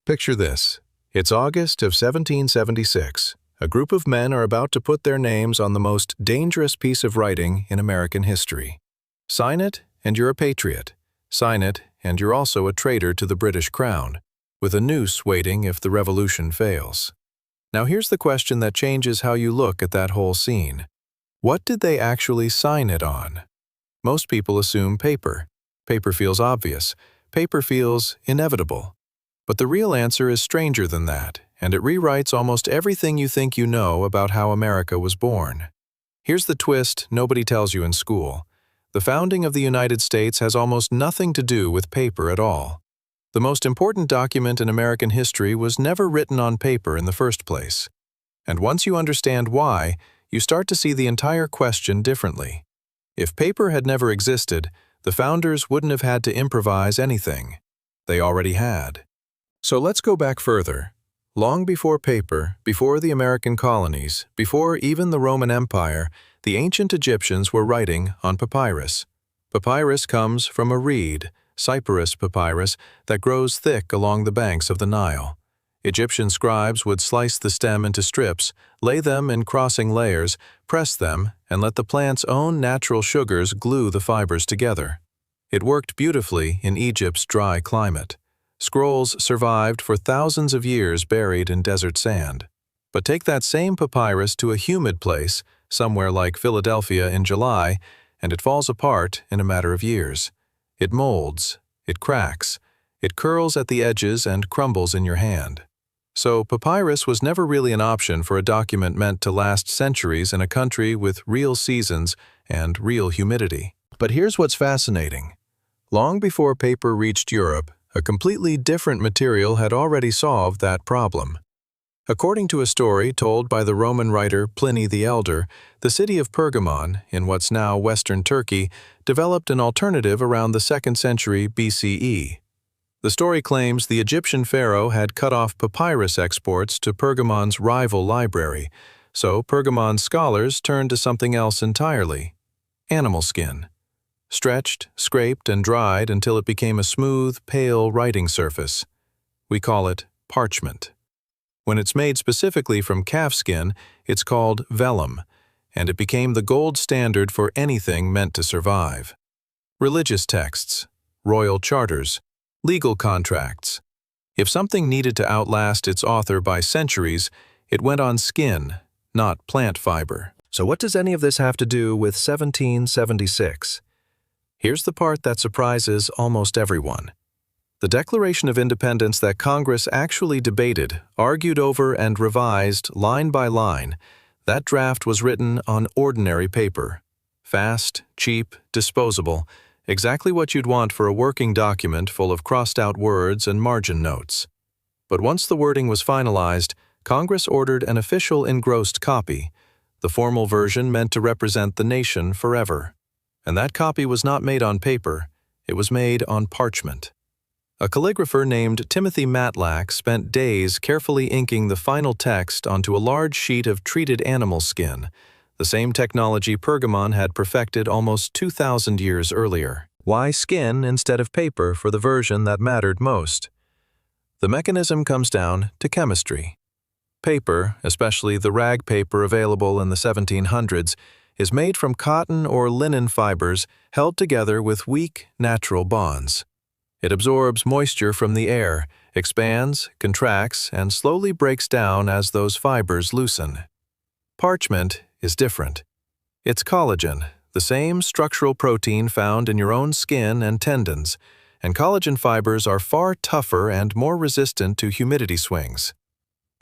Picture this. It's August of 1776. A group of men are about to put their names on the most dangerous piece of writing in American history. Sign it, and you're a patriot. Sign it, and you're also a traitor to the British crown, with a noose waiting if the revolution fails. Now here's the question that changes how you look at that whole scene. What did they actually sign it on? Most people assume paper. Paper feels obvious. Paper feels inevitable. But the real answer is stranger than that, and it rewrites almost everything you think you know about how America was born. Here's the twist nobody tells you in school. The founding of the United States has almost nothing to do with paper at all. The most important document in American history was never written on paper in the first place. And once you understand why, you start to see the entire question differently. If paper had never existed, the founders wouldn't have had to improvise anything. They already had. So let's go back further. Long before paper, before the American colonies, before even the Roman Empire, the ancient Egyptians were writing on papyrus. Papyrus comes from a reed, Cyperus papyrus, that grows thick along the banks of the Nile. Egyptian scribes would slice the stem into strips, lay them in crossing layers, press them, and let the plant's own natural sugars glue the fibers together. It worked beautifully in Egypt's dry climate. Scrolls survived for thousands of years buried in desert sand. But take that same papyrus to a humid place, somewhere like Philadelphia in July, and it falls apart in a matter of years. It molds, it cracks, it curls at the edges and crumbles in your hand. So papyrus was never really an option for a document meant to last centuries in a country with real seasons and real humidity. But here's what's fascinating. Long before paper reached Europe, a completely different material had already solved that problem. According to a story told by the Roman writer Pliny the Elder, the city of Pergamon, in what's now western Turkey, developed an alternative around the 2nd century BCE. The story claims the Egyptian pharaoh had cut off papyrus exports to Pergamon's rival library, so Pergamon's scholars turned to something else entirely: animal skin. Stretched, scraped, and dried until it became a smooth, pale writing surface. We call it parchment. When it's made specifically from calf skin, it's called vellum, and it became the gold standard for anything meant to survive. Religious texts, royal charters, legal contracts. If something needed to outlast its author by centuries, it went on skin, not plant fiber. So what does any of this have to do with 1776? Here's the part that surprises almost everyone. The Declaration of Independence that Congress actually debated, argued over, and revised line by line, that draft was written on ordinary paper. Fast, cheap, disposable, exactly what you'd want for a working document full of crossed-out words and margin notes. But once the wording was finalized, Congress ordered an official engrossed copy, the formal version meant to represent the nation forever. And that copy was not made on paper, it was made on parchment. A calligrapher named Timothy Matlack spent days carefully inking the final text onto a large sheet of treated animal skin, the same technology Pergamon had perfected almost 2,000 years earlier. Why skin instead of paper for the version that mattered most? The mechanism comes down to chemistry. Paper, especially the rag paper available in the 1700s, is made from cotton or linen fibers held together with weak, natural bonds. It absorbs moisture from the air, expands, contracts, and slowly breaks down as those fibers loosen. Parchment is different. It's collagen, the same structural protein found in your own skin and tendons, and collagen fibers are far tougher and more resistant to humidity swings.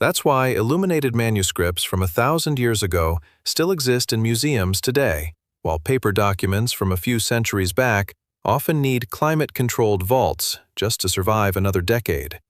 That's why illuminated manuscripts from 1,000 years ago still exist in museums today, while paper documents from a few centuries back often need climate-controlled vaults just to survive another decade.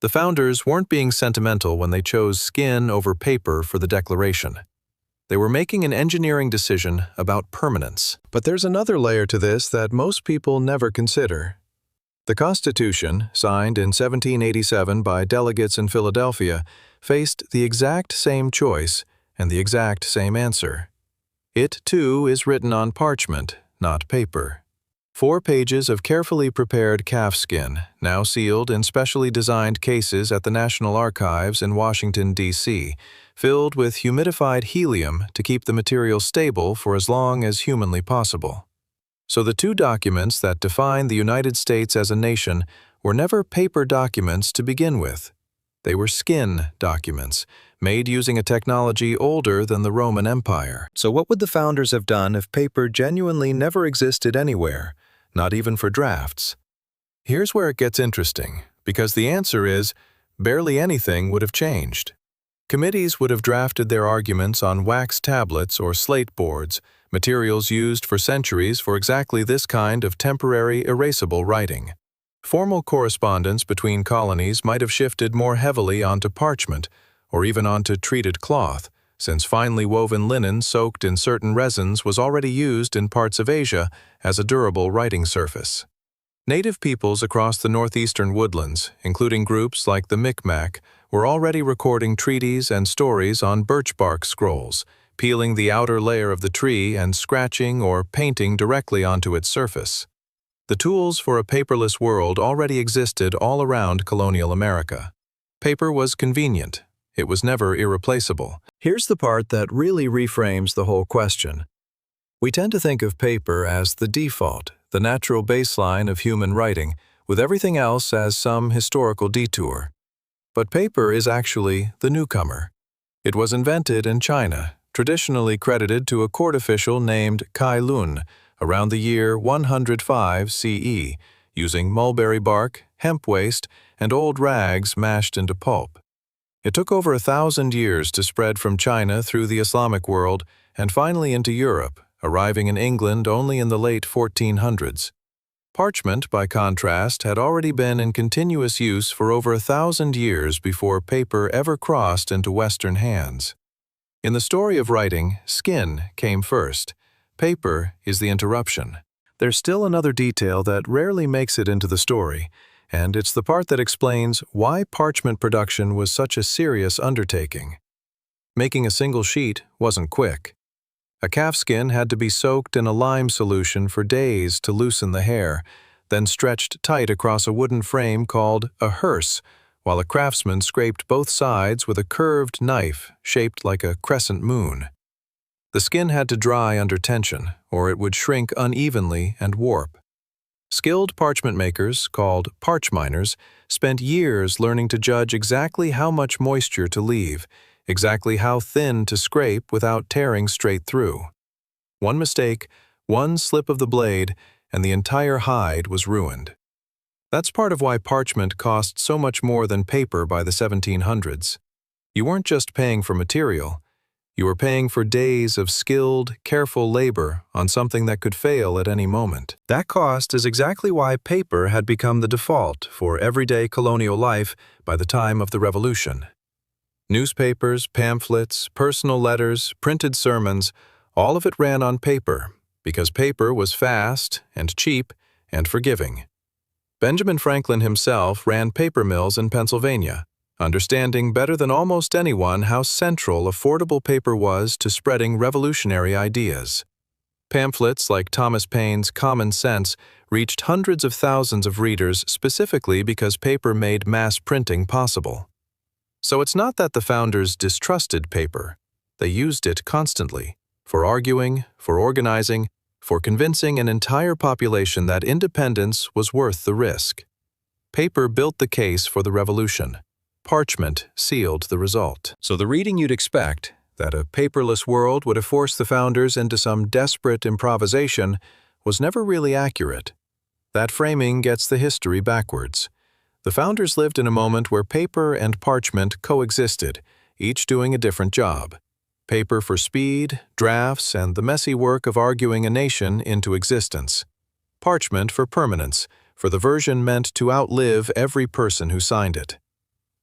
The founders weren't being sentimental when they chose skin over paper for the Declaration. They were making an engineering decision about permanence. But there's another layer to this that most people never consider. The Constitution, signed in 1787 by delegates in Philadelphia, faced the exact same choice and the exact same answer. It, too, is written on parchment, not paper. 4 pages of carefully prepared calf skin, now sealed in specially designed cases at the National Archives in Washington, D.C., filled with humidified helium to keep the material stable for as long as humanly possible. So the 2 documents that define the United States as a nation were never paper documents to begin with. They were skin documents, made using a technology older than the Roman Empire. So what would the founders have done if paper genuinely never existed anywhere? Not even for drafts? Here's where it gets interesting, because the answer is, barely anything would have changed. Committees would have drafted their arguments on wax tablets or slate boards, materials used for centuries for exactly this kind of temporary erasable writing. Formal correspondence between colonies might have shifted more heavily onto parchment, or even onto treated cloth, since finely woven linen soaked in certain resins was already used in parts of Asia as a durable writing surface. Native peoples across the northeastern woodlands, including groups like the Micmac, were already recording treaties and stories on birch bark scrolls, peeling the outer layer of the tree and scratching or painting directly onto its surface. The tools for a paperless world already existed all around colonial America. Paper was convenient. It was never irreplaceable. Here's the part that really reframes the whole question. We tend to think of paper as the default, the natural baseline of human writing, with everything else as some historical detour. But paper is actually the newcomer. It was invented in China, traditionally credited to a court official named Cai Lun, around the year 105 CE, using mulberry bark, hemp waste, and old rags mashed into pulp. It took over 1,000 years to spread from China through the Islamic world and finally into Europe, arriving in England only in the late 1400s. Parchment, by contrast, had already been in continuous use for over 1,000 years before paper ever crossed into Western hands. In the story of writing, skin came first. Paper is the interruption. There's still another detail that rarely makes it into the story, and it's the part that explains why parchment production was such a serious undertaking. Making a single sheet wasn't quick. A calfskin had to be soaked in a lime solution for days to loosen the hair, then stretched tight across a wooden frame called a hearse, while a craftsman scraped both sides with a curved knife shaped like a crescent moon. The skin had to dry under tension, or it would shrink unevenly and warp. Skilled parchment makers, called parchminers, spent years learning to judge exactly how much moisture to leave, exactly how thin to scrape without tearing straight through. One mistake, one slip of the blade, and the entire hide was ruined. That's part of why parchment cost so much more than paper by the 1700s. You weren't just paying for material. You were paying for days of skilled, careful labor on something that could fail at any moment. That cost is exactly why paper had become the default for everyday colonial life by the time of the Revolution. Newspapers, pamphlets, personal letters, printed sermons, all of it ran on paper, because paper was fast and cheap and forgiving. Benjamin Franklin himself ran paper mills in Pennsylvania, understanding better than almost anyone how central affordable paper was to spreading revolutionary ideas. Pamphlets like Thomas Paine's Common Sense reached hundreds of thousands of readers specifically because paper made mass printing possible. So it's not that the founders distrusted paper. They used it constantly, for arguing, for organizing, for convincing an entire population that independence was worth the risk. Paper built the case for the revolution. Parchment sealed the result. So the reading you'd expect, that a paperless world would have forced the founders into some desperate improvisation, was never really accurate. That framing gets the history backwards. The founders lived in a moment where paper and parchment coexisted, each doing a different job. Paper for speed, drafts, and the messy work of arguing a nation into existence. Parchment for permanence, for the version meant to outlive every person who signed it.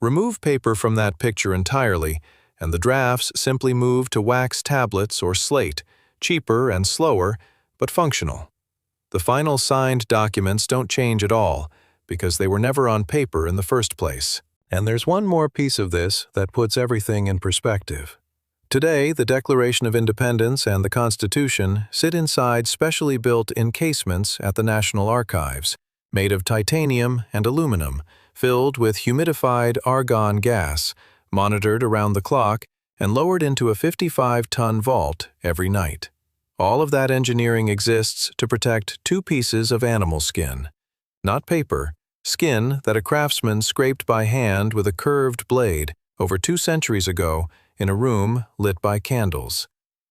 Remove paper from that picture entirely, and the drafts simply move to wax tablets or slate, cheaper and slower, but functional. The final signed documents don't change at all, because they were never on paper in the first place. And there's one more piece of this that puts everything in perspective. Today, the Declaration of Independence and the Constitution sit inside specially built encasements at the National Archives, made of titanium and aluminum, filled with humidified argon gas, monitored around the clock, and lowered into a 55-ton vault every night. All of that engineering exists to protect two pieces of animal skin. Not paper, skin that a craftsman scraped by hand with a curved blade over 2 centuries ago in a room lit by candles.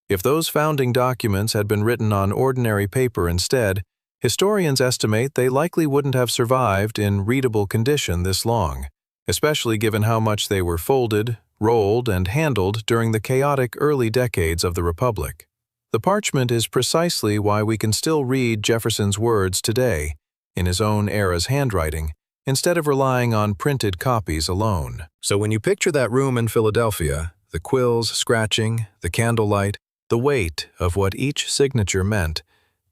If those founding documents had been written on ordinary paper instead, historians estimate they likely wouldn't have survived in readable condition this long, especially given how much they were folded, rolled, and handled during the chaotic early decades of the Republic. The parchment is precisely why we can still read Jefferson's words today, in his own era's handwriting, instead of relying on printed copies alone. So when you picture that room in Philadelphia, the quills scratching, the candlelight, the weight of what each signature meant,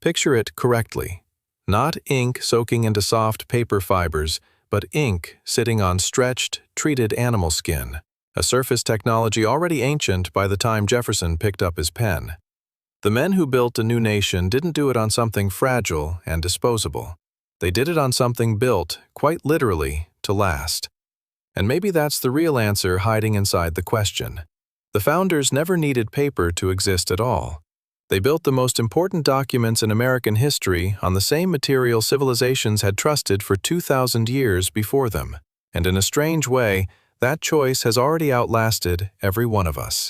picture it correctly. Not ink soaking into soft paper fibers, but ink sitting on stretched, treated animal skin, a surface technology already ancient by the time Jefferson picked up his pen. The men who built a new nation didn't do it on something fragile and disposable. They did it on something built, quite literally, to last. And maybe that's the real answer hiding inside the question. The founders never needed paper to exist at all. They built the most important documents in American history on the same material civilizations had trusted for 2,000 years before them. And in a strange way, that choice has already outlasted every one of us.